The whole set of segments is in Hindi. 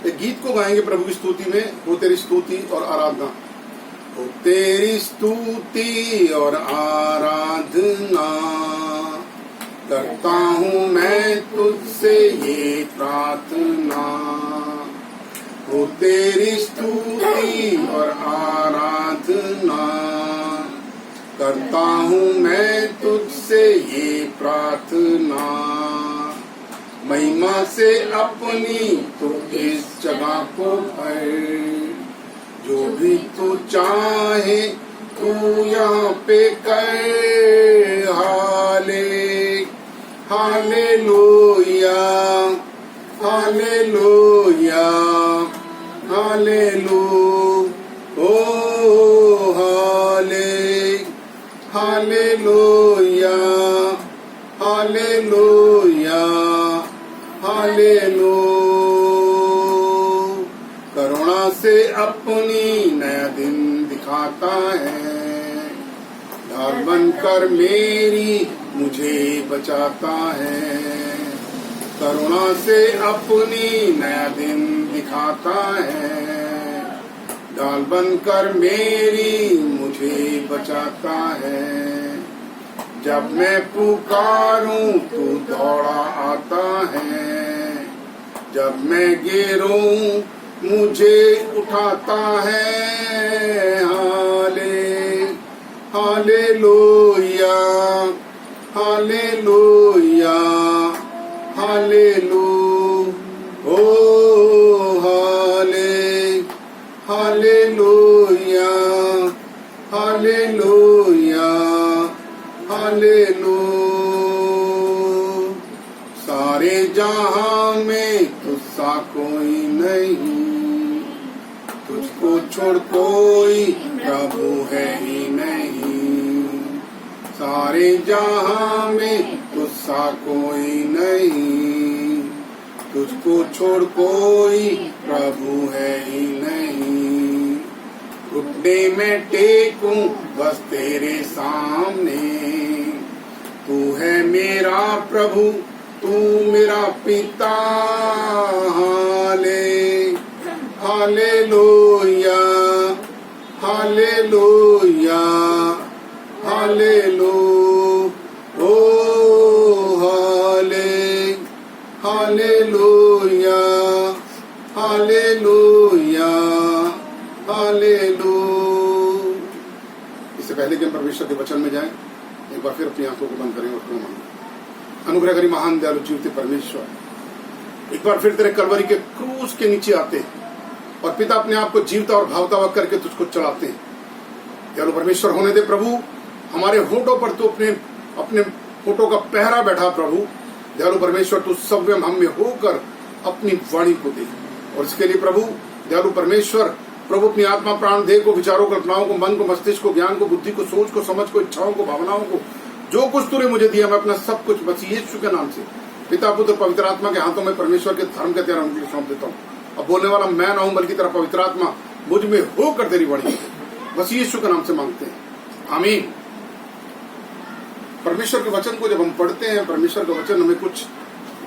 एक गीत को गाएंगे प्रभु की स्तुति में, वो तेरी स्तुति और आराधना। वो तेरी स्तुति और आराधना करता हूँ मैं तुझसे ये प्रार्थना। वो तेरी स्तुति और आराधना करता हूँ मैं तुझसे ये प्रार्थना। महिमा से अपनी तो इस जगह को भर, जो भी तू चाहे तू यहाँ पे कर। हालेलुया हालेलुया हालेलुया ओ हालेलुया हालेलुया हालेलुया। करुणा से अपनी नया दिन दिखाता है, ढाल बनकर मेरी मुझे बचाता है। करुणा से अपनी नया दिन दिखाता है, ढाल बनकर मेरी मुझे बचाता है। जब मैं पुकारूं तू दौड़ा आता है, जब मैं गिरूं मुझे उठाता है। हालेलुया हालेलुया हालेलुया ओ हालेलुया हालेलुया हालेलुया। सारे जहां में तुझसा कोई नहीं, तुझको छोड़ कोई प्रभु है ही नहीं। सारे जहां में तुझसा कोई नहीं, तुझको छोड़ कोई प्रभु है ही नहीं। घुटने में टेकूं बस तेरे सामने, तू है मेरा प्रभु तू मेरा पिता। हालेलुया हालेलुया हालेलुया ओ हालेलुया हालेलुया हालेलुया। इससे पहले कि हम परमेश्वर के वचन में जाएं, एक बार फिर अपनी आंखों को बंद करें और प्रेम मांगें। अनुग्रहकारी महान दयालु जीवते परमेश्वर, एक बार फिर तेरे कलवरी के क्रूस के नीचे आते हैं और पिता अपने आप को जीवता और भावता हुआ करके तुझको चढ़ाते हैं। दयालु परमेश्वर होने दे प्रभु, हमारे होठों पर तो अपने होठों का पहरा बैठा प्रभु। दयालु परमेश्वर तू संयम हम में होकर अपनी वाणी को दे, और इसके लिए प्रभु दयालु परमेश्वर प्रभु अपनी आत्मा प्राण देह को, विचारों कल्पनाओं को, मन को, मस्तिष्क को, ज्ञान को, बुद्धि को, सोच को, समझ को, इच्छाओं को, भावनाओं को, जो कुछ तूने मुझे दिया मैं अपना सब कुछ मसीह यीशु के नाम से पिता पुत्र पवित्र आत्मा के हाथों में परमेश्वर के धर्म के तेरा उंगली सौंप देता हूँ। अब बोलने वाला मैं ना हूं बल्कि तेरा पवित्र आत्मा मुझ में होकर तेरी वाणी मसीह यीशु के नाम से मांगते हैं, आमीन। परमेश्वर के वचन को जब हम पढ़ते हैं, परमेश्वर का वचन हमें कुछ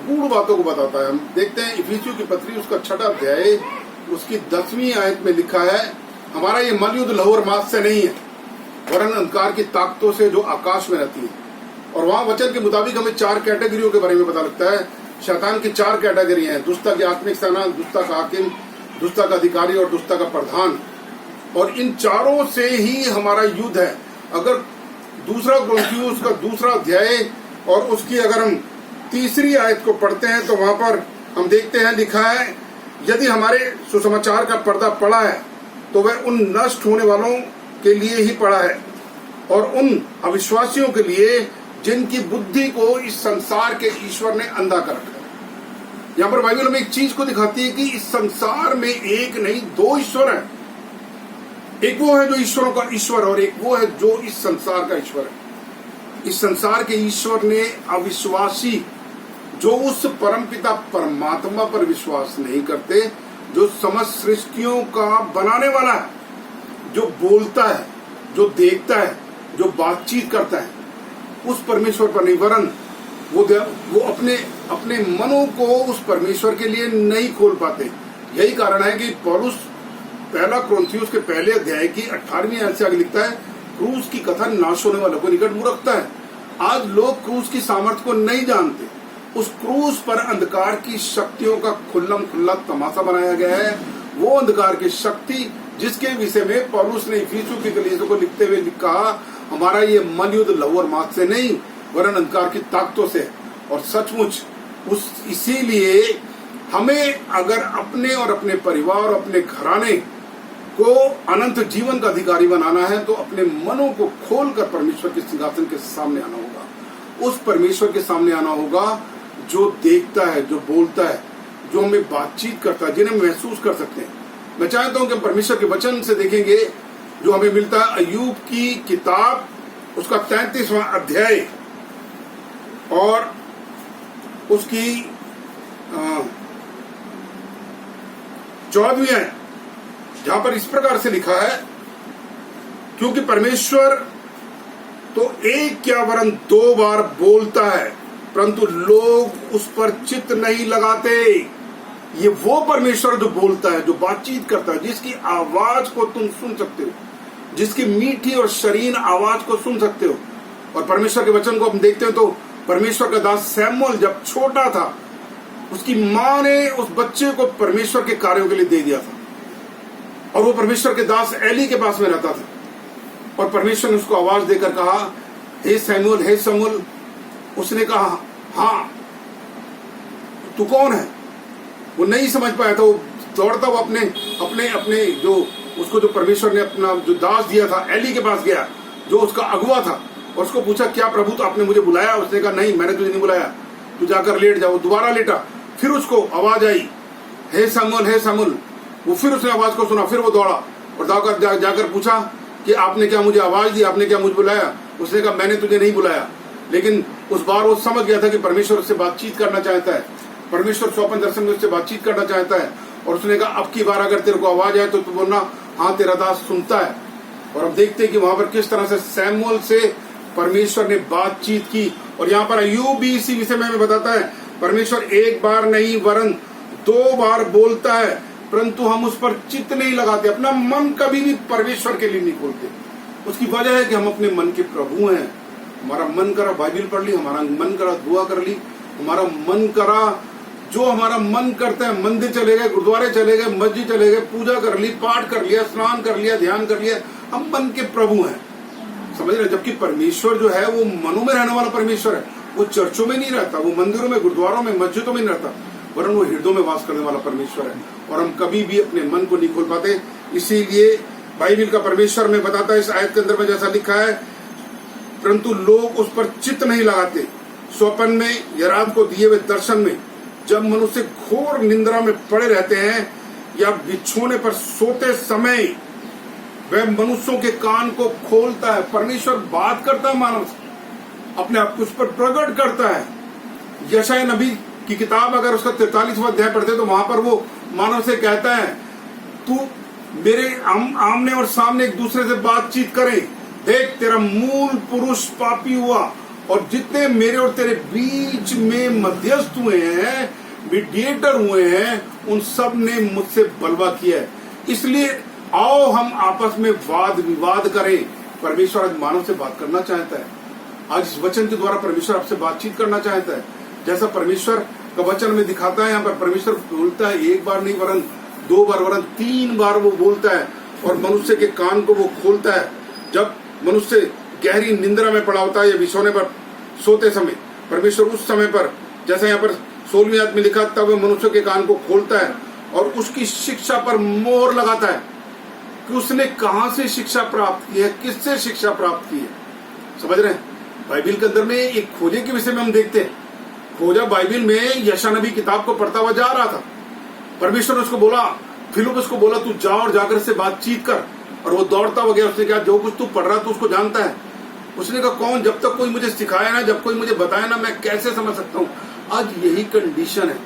गूढ़ बातों को बताता है। हम देखते हैं इफिसियों की पत्री उसका 6वां अध्याय उसकी 10वीं आयत में लिखा है, हमारा ये मलयुद्ध लहू और मांस से नहीं है वरन अंधकार की ताकतों से जो आकाश में रहती है। और वहां वचन के मुताबिक हमें 4 कैटेगरियों के बारे में पता लगता है। शैतान की 4 कैटेगरी हैं, दुष्टता की आत्मिक सेना, दुष्टता का हाकिम, दुष्टता का अधिकारी और दुष्टता का प्रधान। और इन चारों से ही हमारा युद्ध है। अगर दूसरा कुरिन्थियों का 2 अध्याय और उसकी अगर हम 3 आयत को पढ़ते हैं तो वहां पर हम देखते हैं लिखा है, यदि हमारे सुसमाचार का पर्दा पड़ा है तो वह उन नष्ट होने वालों के लिए ही पड़ा है और उन अविश्वासियों के लिए जिनकी बुद्धि को इस संसार के ईश्वर ने अंधा कर रखा है। यहाँ पर बाइबल में एक चीज को दिखाती है कि इस संसार में एक नहीं 2 ईश्वर है। एक वो है जो ईश्वरों का ईश्वर और एक वो है जो इस संसार का ईश्वर है। इस संसार के ईश्वर ने अविश्वासी जो उस परमपिता परमात्मा पर विश्वास नहीं करते, जो समस्त सृष्टियों का बनाने वाला है, जो बोलता है, जो देखता है, जो बातचीत करता है, उस परमेश्वर पर नहीं, वरन वो अपने मनों को उस परमेश्वर के लिए नहीं खोल पाते। यही कारण है कि पौलुस पहला कुरिन्थियों के पहले अध्याय की 18वीं आयत से आगे लिखता है, क्रूस की कथा नाश होने वालों को निकट मुंह रखता है। आज लोग क्रूस की सामर्थ्य को नहीं जानते। उस क्रूस पर अंधकार की शक्तियों का खुल्लम खुल्ला तमाशा बनाया गया है। वो अंधकार की शक्ति जिसके विषय में पौलुस ने इफिसियों की कलीसिया को लिखते हुए कहा, हमारा ये मन युद्ध लहू और मांस से नहीं वरन अंधकार की ताकतों से। और सचमुच इसीलिए हमें अगर अपने और अपने परिवार और अपने घराने को अनंत जीवन का अधिकारी बनाना है तो अपने मनों को खोलकर परमेश्वर के सिंहासन के सामने आना होगा। उस परमेश्वर के सामने आना होगा जो देखता है, जो बोलता है, जो हमें बातचीत करता है, जिन्हें महसूस कर सकते हैं। मैं चाहता हूं कि हम परमेश्वर के वचन से देखेंगे जो हमें मिलता है अय्यूब की किताब, उसका 33वां अध्याय और उसकी 14वीं आयत, जहां पर इस प्रकार से लिखा है, क्योंकि परमेश्वर तो एक क्या वरन 2 बार बोलता है परंतु लोग उस पर चित्त नहीं लगाते। ये वो परमेश्वर जो बोलता है, जो बातचीत करता है, जिसकी आवाज को तुम सुन सकते हो, जिसकी मीठी और शरीन आवाज को सुन सकते हो। और परमेश्वर के वचन को हम देखते हैं तो परमेश्वर का दास सैमुअल जब छोटा था, उसकी मां ने उस बच्चे को परमेश्वर के कार्यों के लिए दे दिया था और वो परमेश्वर के दास एली के पास में रहता था। और परमेश्वर ने उसको आवाज देकर कहा, हे सैमुअल, हे सैमुअल। उसने कहा, हाँ, तू कौन है? वो नहीं समझ पाया था। वो दौड़ता हुआ अपने अपने अपने जो उसको जो परमेश्वर ने अपना जो दास दिया था एली के पास गया, जो उसका अगुआ था, और उसको पूछा, क्या प्रभु तो आपने मुझे बुलाया? उसने कहा, नहीं, मैंने तुझे नहीं बुलाया, तू जाकर लेट जाओ। दोबारा लेटा, फिर उसको आवाज आई, हे सैमुअल, हे सैमुअल। वो फिर उसने आवाज को सुना, फिर वो दौड़ा और जाकर पूछा कि आपने क्या मुझे आवाज दी, आपने क्या मुझे बुलाया? उसने कहा, मैंने तुझे नहीं बुलाया। लेकिन उस बार वो समझ गया था कि परमेश्वर उससे बातचीत करना चाहता है, परमेश्वर स्वप्न दर्शन में उससे बातचीत करना चाहता है। और उसने कहा, अब की बार अगर तेरे को आवाज आए तो तू बोलना, हाँ, तेरा दास सुनता है। और अब देखते हैं कि वहां पर किस तरह से सैमुअल से परमेश्वर ने बातचीत की। और यहाँ पर अय्यूब भी इसी विषय में बताता है, परमेश्वर एक बार नहीं वरन 2 बार बोलता है परंतु हम उस पर चित्त नहीं लगाते। अपना मन कभी भी परमेश्वर के लिए नहीं खोलते। उसकी वजह है कि हम अपने मन के प्रभु हैं। हमारा मन करा बाइबल पढ़ ली, हमारा मन करा दुआ कर ली, हमारा मन करा जो हमारा मन करता है, मंदिर चले गए, गुरुद्वारे चले गए, मस्जिद चले गए, पूजा कर ली, पाठ कर लिया, स्नान कर लिया, ध्यान कर लिया। हम मन के प्रभु हैं, समझ रहे? जबकि परमेश्वर जो है वो मनों में रहने वाला परमेश्वर है। वो चर्चों में नहीं रहता, वो मंदिरों में, गुरुद्वारों में, मस्जिदों में नहीं रहता, वरन वो हृदयों में वास करने वाला परमेश्वर है। और हम कभी भी अपने मन को नहीं खोल पाते। इसीलिए बाइबल का परमेश्वर में बताता है इस आयत के अंदर में जैसा लिखा है, परंतु लोग उस पर चित्त नहीं लगाते। स्वप्न में या रात को दिए हुए दर्शन में जब मनुष्य घोर निंद्रा में पड़े रहते हैं या बिछोने पर सोते समय वह मनुष्यों के कान को खोलता है। परमेश्वर बात करता है मानव से, अपने आप को उस पर प्रकट करता है। यशायाह नबी की किताब अगर उसका 43वां अध्याय पढ़ते तो वहां पर वो मानव से कहता है, तू मेरे आमने और सामने एक दूसरे से बातचीत करें। देख, तेरा मूल पुरुष पापी हुआ और जितने मेरे और तेरे बीच में मध्यस्थ हुए हैं, मीडिएटर हुए हैं, उन सब ने मुझसे बलवा किया है। इसलिए आओ हम आपस में वाद विवाद करें। परमेश्वर आज मानव से बात करना चाहता है। आज इस वचन के द्वारा परमेश्वर आपसे बातचीत करना चाहता है। जैसा परमेश्वर का वचन में दिखाता है, यहाँ पर परमेश्वर बोलता है, एक बार नहीं वरन 2 बार वरन 3 बार वो बोलता है और मनुष्य के कान को वो खोलता है। जब मनुष्य गहरी निंद्रा में पड़ा होता है या बिछोने पर सोते समय, परमेश्वर उस समय पर, जैसा यहाँ पर 16वीं आयत में लिखा, तब वह मनुष्य के कान को खोलता है और उसकी शिक्षा पर मोहर लगाता है कि उसने कहां से शिक्षा प्राप्त की है, किससे शिक्षा प्राप्त की है। समझ रहे हैं? बाइबल के अंदर में एक खोजे के विषय में हम देखते हैं। खोजा बाइबल में यशायाह नबी किताब को पढ़ता हुआ जा रहा था। परमेश्वर ने उसको बोला, फिलिप्पुस को बोला, तू जा और जाकर से बातचीत कर। और वो दौड़ता हुआ गया। उसने कहा, जो कुछ तू पढ़ रहा तू उसको जानता है? उसने कहा, कौन? जब तक कोई मुझे सिखाया ना, जब कोई मुझे बताया ना, मैं कैसे समझ सकता हूँ। आज यही कंडीशन है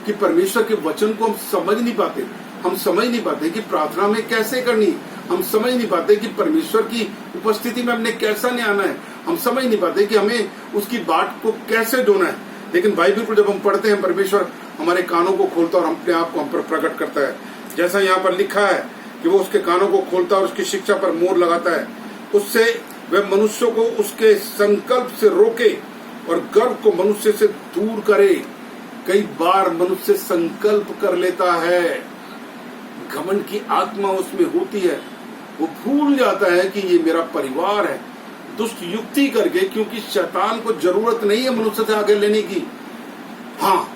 कि परमेश्वर के वचन को हम समझ नहीं पाते। हम समझ नहीं पाते कि प्रार्थना में कैसे करनी, हम समझ नहीं पाते कि परमेश्वर की उपस्थिति में हमने कैसा नहीं आना है, हम समझ नहीं पाते कि हमें उसकी बात को कैसे जोड़ना है। लेकिन बाइबल को जब हम पढ़ते हैं, परमेश्वर हमारे कानों को खोलता है और अपने आप को हम पर प्रकट करता है। जैसा यहाँ पर लिखा है कि वो उसके कानों को खोलता है और उसकी शिक्षा पर मोहर लगाता है, उससे वह मनुष्य को उसके संकल्प से रोके और गर्व को मनुष्य से दूर करे। कई बार मनुष्य संकल्प कर लेता है, घमंड की आत्मा उसमें होती है, वो भूल जाता है कि ये मेरा परिवार है, दुष्ट युक्ति करके, क्योंकि शैतान को जरूरत नहीं है मनुष्य से आगे लेने की। हाँ,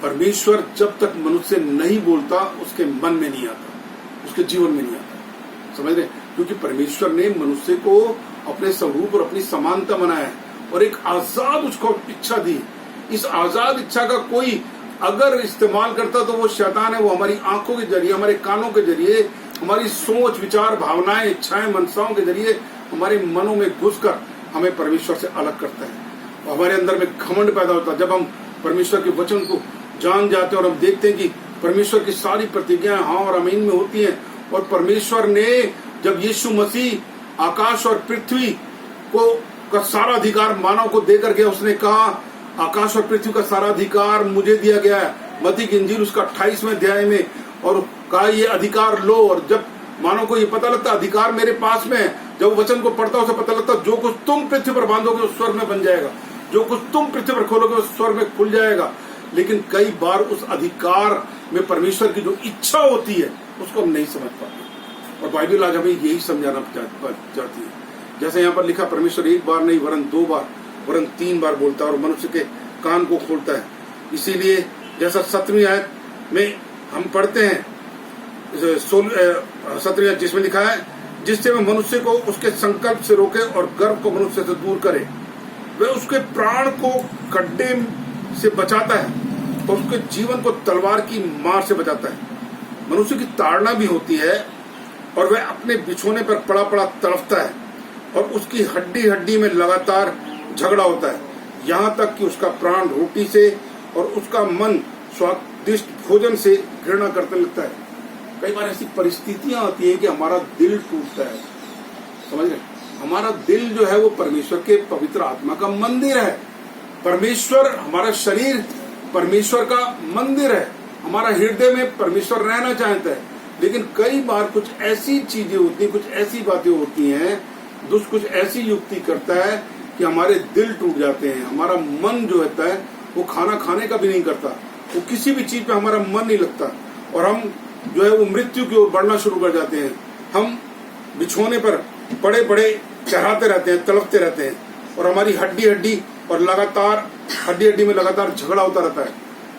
परमेश्वर जब तक मनुष्य नहीं बोलता उसके मन में नहीं आता, उसके जीवन में नहीं आता, समझ रहे? क्योंकि परमेश्वर ने मनुष्य को अपने स्वरूप और अपनी समानता बनाया है और एक आजाद उसको इच्छा दी। इस आजाद इच्छा का कोई अगर इस्तेमाल करता तो वो शैतान है। वो हमारी आंखों के जरिए, हमारे कानों के जरिए, हमारी सोच, विचार, भावनाएं, इच्छाएं, मनसाओं के जरिए हमारे मनों में घुसकर हमें परमेश्वर से अलग करता है। हमारे अंदर में घमंड पैदा होता है। जब हम परमेश्वर के वचन को जान जाते हैं और हम देखते हैं कि परमेश्वर की सारी प्रतिज्ञाएं हाँ और आमीन में होती हैं, और परमेश्वर ने जब यीशु मसीह आकाश और पृथ्वी को का सारा अधिकार मानव को देकर गया, उसने कहा आकाश और पृथ्वी का सारा अधिकार मुझे दिया गया है, मत्ती की इंजील उसका 28वें अध्याय में, और कहा ये अधिकार लो। और जब मानव को ये पता लगता अधिकार मेरे पास में है, जब वो वचन को पढ़ता उसे पता लगता जो कुछ तुम पृथ्वी पर बांधोगे वो स्वर्ग में बन जाएगा, जो कुछ तुम पृथ्वी पर खोलोगे वो स्वर्ग में खुल जाएगा। लेकिन कई बार उस अधिकार में परमेश्वर की जो इच्छा होती है उसको हम नहीं समझ पाते, और बाइबल आज हमें यही समझाना चाहती है। जैसे यहाँ पर लिखा, परमेश्वर एक बार नहीं वरन 2 बार वरन 3 बार बोलता है और मनुष्य के कान को खोलता है। इसीलिए जैसा 7वीं आयत में हम पढ़ते हैं, 7वीं आयत जिसमें लिखा है, जिससे वह मनुष्य को उसके संकल्प से रोके और गर्व को मनुष्य से दूर करे, वह उसके प्राण को गड्ढे से बचाता है और उसके जीवन को तलवार की मार से बचाता है। मनुष्य की ताड़ना भी होती है और वह अपने बिछोने पर पड़ा पड़ा तड़फता है और उसकी हड्डी हड्डी में लगातार झगड़ा होता है, यहाँ तक कि उसका प्राण रोटी से और उसका मन स्वादिष्ट भोजन से घृणा करने लगता है। कई बार ऐसी परिस्थितियां आती हैं कि हमारा दिल टूटता है, समझ रहे? हमारा दिल जो है वो परमेश्वर के पवित्र आत्मा का मंदिर है। परमेश्वर, हमारा शरीर परमेश्वर का मंदिर है, हमारा हृदय में परमेश्वर रहना चाहता है। लेकिन कई बार कुछ ऐसी चीजें होती हैं, कुछ ऐसी बातें होती हैं, दुष्ट कुछ ऐसी युक्ति करता है कि हमारे दिल टूट जाते हैं। हमारा मन जो होता है वो खाना खाने का भी नहीं करता, वो किसी भी चीज पे हमारा मन नहीं लगता, और हम जो है वो मृत्यु की ओर बढ़ना शुरू कर जाते हैं। हम बिछोने पर पड़े पड़े चढ़ाते रहते हैं, तड़पते रहते हैं, और हमारी हड्डी हड्डी और लगातार हड्डी हड्डी में लगातार झगड़ा होता रहता है।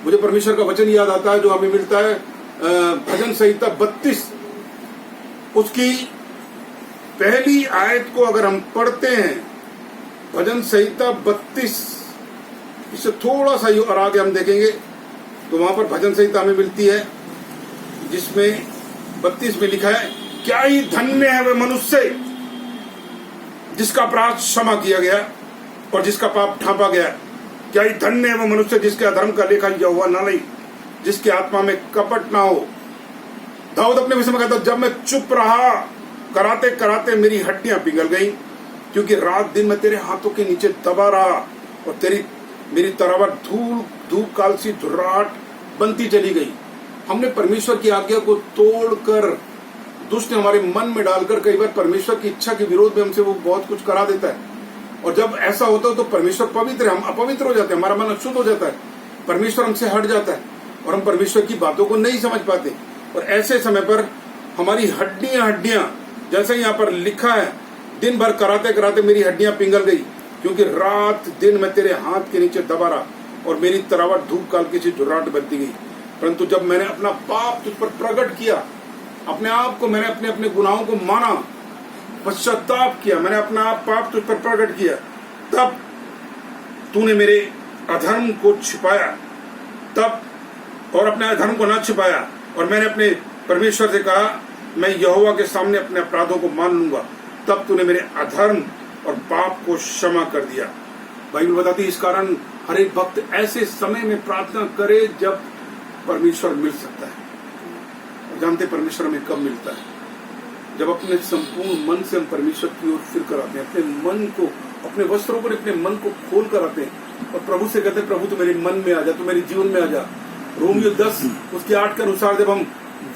मुझे परमेश्वर का वचन याद आता है जो हमें मिलता है भजन संहिता 32 उसकी पहली आयत को अगर हम पढ़ते हैं, भजन संहिता 32 इससे थोड़ा सा और आगे हम देखेंगे तो वहां पर भजन संहिता हमें मिलती है जिसमें 32 में लिखा है, क्या ही धन्य है वह मनुष्य जिसका अपराध क्षमा किया गया और जिसका पाप ढांपा गया। क्या ही धन्य है वह मनुष्य जिसके अधर्म का लेखा यहोवा न ले, जिसकी आत्मा में कपट ना हो। दाऊद अपने विषय में कहता, जब मैं चुप रहा कराते कराते मेरी हड्डियां पिघल गईं, क्योंकि रात दिन मैं तेरे हाथों के नीचे दबा रहा और मेरी तरावर धूप काल सी धुर्राहट बनती चली गई। हमने परमेश्वर की आज्ञा को तोड़कर दुष्ट ने हमारे मन में डालकर कई बार परमेश्वर की इच्छा के विरोध में हमसे वो बहुत कुछ करा देता है, और जब ऐसा होता है तो परमेश्वर पवित्र है, हम अपवित्र हो जाते हैं, हमारा मन अशुद्ध हो जाता है, परमेश्वर हमसे हट जाता है और हम परमेश्वर की बातों को नहीं समझ पाते। और ऐसे समय पर हमारी हड्डियां जैसे यहाँ पर लिखा है, दिन भर कराते कराते मेरी हड्डियां पिघल गई, क्योंकि रात दिन मैं तेरे हाथ के नीचे दबा रहा और मेरी तरावट धूप काल की सी धुर्राहट बनती गई। परंतु जब मैंने अपना पाप तुझ पर प्रकट किया, अपने आप को मैंने अपने अपने गुनाहों को माना, पश्चाताप किया, मैंने अपना पाप तुझ पर प्रकट किया, तब तूने मेरे अधर्म को छिपाया, तब और अपने अधर्म को न छिपाया, और मैंने अपने परमेश्वर से कहा मैं यहोवा के सामने अपने अपराधों को मान लूंगा, तब तूने मेरे अधर्म और पाप को क्षमा कर दिया। बाइबल बताती है इस कारण हर एक भक्त ऐसे समय में प्रार्थना करे जब परमेश्वर मिल सकता है। जानते परमेश्वर हमें कब मिलता है? जब अपने संपूर्ण मन से हम परमेश्वर की ओर फिर कर आते हैं, अपने मन को, अपने वस्त्रों पर अपने मन को खोल कर आते हैं और प्रभु से कहते हैं प्रभु तू मेरे मन में आ जा, तू मेरे जीवन में आ जा। रोमियो 10 उसके 8 के अनुसार जब हम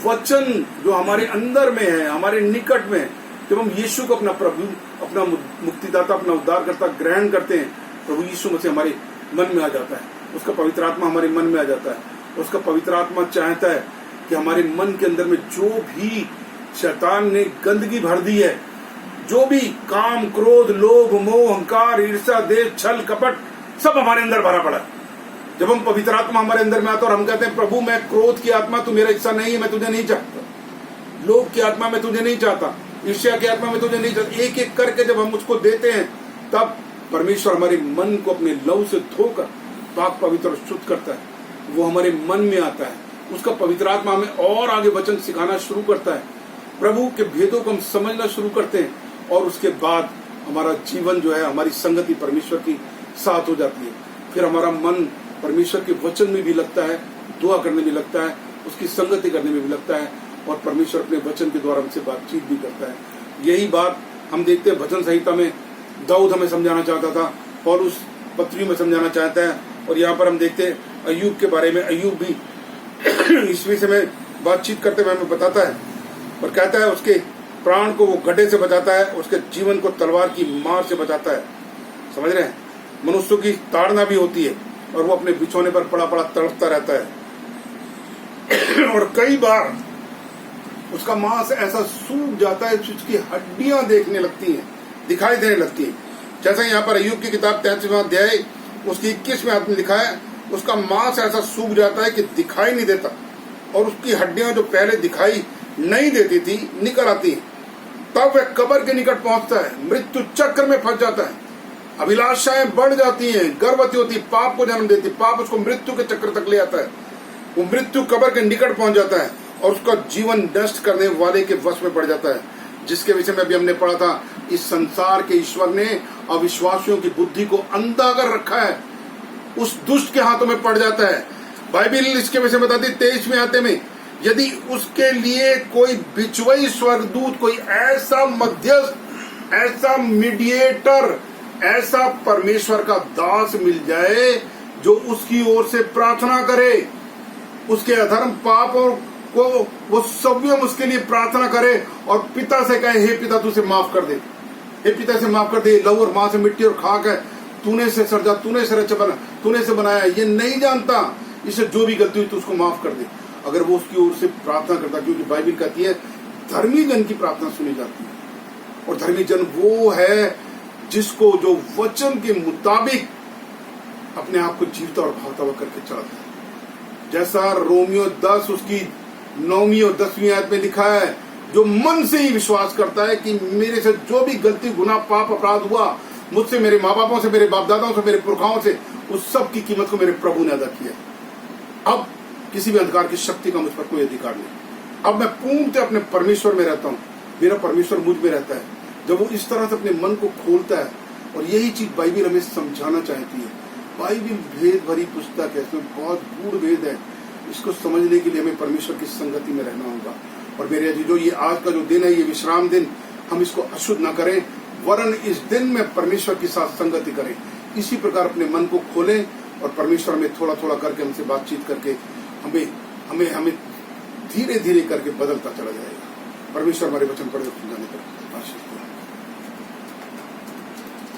वचन जो हमारे अंदर में है, हमारे निकट में है, जब हम यीशु को अपना प्रभु, अपना मुक्तिदाता, अपना उद्धारकर्ता ग्रहण करते हैं, प्रभु यीशु मसीह हमारे मन में आ जाता है, उसका पवित्र आत्मा हमारे मन में आ जाता है। उसका पवित्र आत्मा चाहता है कि हमारे मन के अंदर में जो भी शैतान ने गंदगी भर दी है, जो भी काम, क्रोध, लोभ, मोह, अहंकार, ईर्ष्या, देश, छल, कपट, सब हमारे अंदर भरा पड़ा है। जब हम पवित्र आत्मा हमारे अंदर में आता और हम कहते हैं प्रभु मैं क्रोध की आत्मा तू मेरा हिस्सा नहीं है, मैं तुझे नहीं चाहता, लोभ की आत्मा मैं तुझे नहीं चाहता, ईर्ष्या की आत्मा में तुझे नहीं चाहता, एक एक करके जब हम उसको देते हैं, तब परमेश्वर हमारे मन को अपने लहू से धोकर पाक पवित्र और शुद्ध करता है। वो हमारे मन में आता है, उसका पवित्र आत्मा हमें और आगे वचन सिखाना शुरू करता है, प्रभु के भेदों को हम समझना शुरू करते हैं, और उसके बाद हमारा जीवन जो है, हमारी संगति परमेश्वर की साथ हो जाती है। फिर हमारा मन परमेश्वर के वचन में भी लगता है, दुआ करने में लगता है, उसकी संगति करने में भी लगता है, और परमेश्वर अपने वचन के द्वारा हमसे बातचीत भी करता है। यही बात हम देखते हैं भजन संहिता में दाऊद हमें समझाना चाहता था, पौलुस पत्रियों में समझाना चाहता है, और यहाँ पर हम देखते हैं अय्यूब के बारे में। अय्यूब भी इस विषय में बातचीत करते हुए हमें बताता है और कहता है उसके प्राण को वो गड्ढे से बचाता है, उसके जीवन को तलवार की मार से बचाता है। समझ रहे हैं, मनुष्यों की ताड़ना भी होती है और वो अपने बिछौने पर पड़ा पड़ा तड़पता रहता है और कई बार उसका मांस ऐसा सूख जाता है कि उसकी हड्डियां देखने लगती हैं, दिखाई देने लगती हैं। जैसा यहाँ पर अय्यूब की किताब 33वां अध्याय उसकी 21वें आयत में लिखा है, उसका मांस ऐसा सूख जाता है कि दिखाई नहीं देता, और उसकी हड्डियां जो पहले दिखाई नहीं देती थी निकल आती हैं। तब वह कब्र के निकट पहुंचता है, मृत्यु चक्र में फंस जाता है, अभिलाषाएं बढ़ जाती हैं, गर्भवती होती, पाप को जन्म देती, पाप उसको मृत्यु के चक्र तक ले आता है, वो मृत्यु कब्र के निकट पहुंच जाता है और उसका जीवन नष्ट करने वाले के वश में पड़ जाता है, जिसके विषय में अभी हमने पढ़ा था। इस संसार के ईश्वर ने अविश्वासियों की बुद्धि को अंधा कर रखा है, उस दुष्ट के हाथों में पड़ जाता है। बाइबिल इसके विषय में बताती 23वें आयत में, यदि उसके लिए कोई बिचवई स्वर्गदूत, कोई ऐसा मध्यस्थ, ऐसा मीडिएटर, ऐसा परमेश्वर का दास मिल जाए जो उसकी ओर से प्रार्थना करे, उसके अधर्म पापों को वो सव्यम उसके लिए प्रार्थना करे और पिता से कहे हे पिता तू से माफ कर दे, हे पिता से माफ कर दे, लहू और मां से मिट्टी और खाक है, तूने से सर्जा, तूने से रचा बना, तूने से बनाया, ये नहीं जानता, इसे जो भी गलती हुई तो उसको माफ कर दे। अगर वो उसकी ओर से प्रार्थना करता, क्योंकि बाइबिल कहती है धर्मी जन की प्रार्थना सुनी जाती है, और धर्मी जन वो है जिसको जो वचन के मुताबिक अपने आप को जीवता और भावता हुआ करके चलता है। जैसा रोमियो 10 उसकी 9वीं और 10वीं आयत में लिखा है, जो मन से ही विश्वास करता है कि मेरे से जो भी गलती, गुनाह, पाप, अपराध हुआ मुझसे, मेरे माँ बापों से, मेरे बाप दादाओं से, मेरे पुरखाओं से, उस सब की कीमत को मेरे प्रभु ने अदा किया। अब किसी भी अंधकार की शक्ति का मुझ पर कोई अधिकार नहीं। अब मैं पूर्णतः अपने परमेश्वर में रहता हूँ, मेरा परमेश्वर मुझ में रहता है। जब वो इस तरह से अपने मन को खोलता है, और यही चीज बाइबिल हमें समझाना चाहती है। बाइबिल भेद भरी पुस्तक है, इसमें बहुत गूढ़ भेद है। इसको समझने के लिए हमें परमेश्वर की संगति में रहना होगा। और मेरे अजीजों, ये आज का जो दिन है, ये विश्राम दिन, हम इसको अशुद्ध न करें, वरन इस दिन में परमेश्वर के साथ संगति करें। इसी प्रकार अपने मन को खोलें और परमेश्वर में थोड़ा थोड़ा करके हमसे बातचीत करके हमें धीरे धीरे करके बदलता चला जाएगा। परमेश्वर हमारे वचन पढ़े जाने पर आशीष दे।